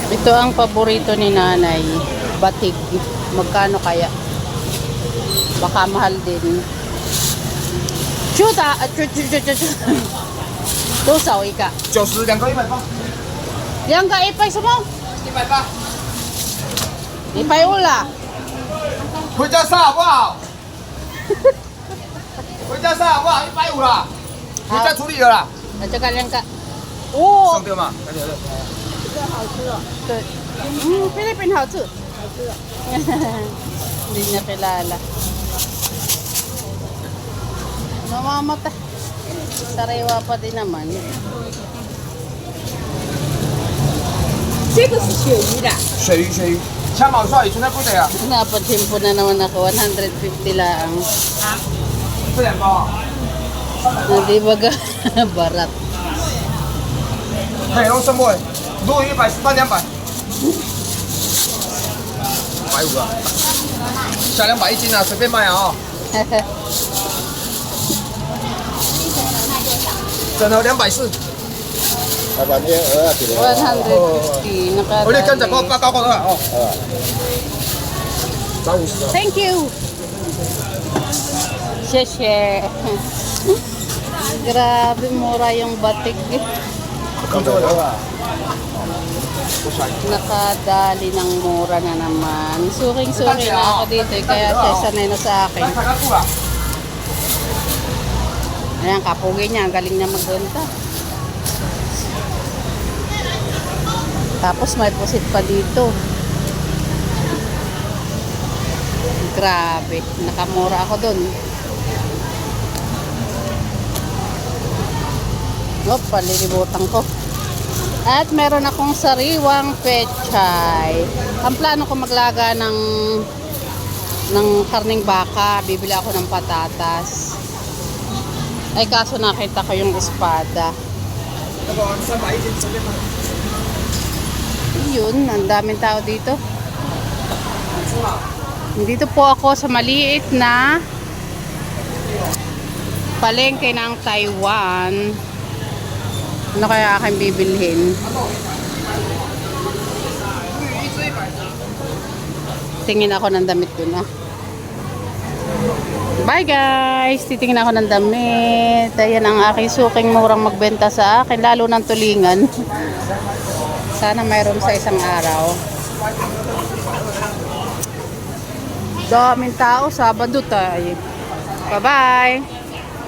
Ito ang paborito ni nanay. Batig. Magkano kaya? Baka mahal din. Chuta! Tosaw, ika. 90，两个180， Yang ka ipay sumo? 180， Ipay ula. 回家杀好不好？回家杀好不好？150啦，回家处理了啦。 At saka lang ka. Oo! 送掉嘛，赶紧的。对. Philippine house. Hindi niya kilala. Namamatay. Sariwa pa din naman. 这个是鳕鱼的，鳕鱼，香茅蒜鱼存在不得啊， Napatimpo na naman ako. 150 lang. 这两包啊， Hindi baga barat. 嘿，弄什么？鲈鱼110到200，150啊，下200一斤啊，随便卖啊。整盒240， Kapan niya? 150. 我就跟着包 Nakadali. 包高的哦，涨50啊。 Thank you. Sheshe. Grabe, mura yung batik. Nakadali ng mura na naman. Suking-suking na ako dito kaya siya sanay na sa akin. 来看看布了， Ayan, kapugi niya. Ang galing niya magbenta. Tapos may pusit pa dito. Grabe. Nakamura ako dun. Op, palilibutan ko. At meron akong sariwang pechay. Ang plano ko maglaga ng karning baka. Bibili ako ng patatas. Ay kaso nakita ko yung espada. 那个300一斤，随便卖。 Yun, ang daming tao dito. Dito po ako sa maliit na palengke ng Taiwan. Ano kaya aking bibilhin? Tingin ako ng damit ko na. Bye guys! Titingin ako ng damit. Ayan ang aking suking murang magbenta sa akin. Lalo ng tulingan. Sana mayroon sa isang araw. Daming tao. Sabado tayo. Bye-bye!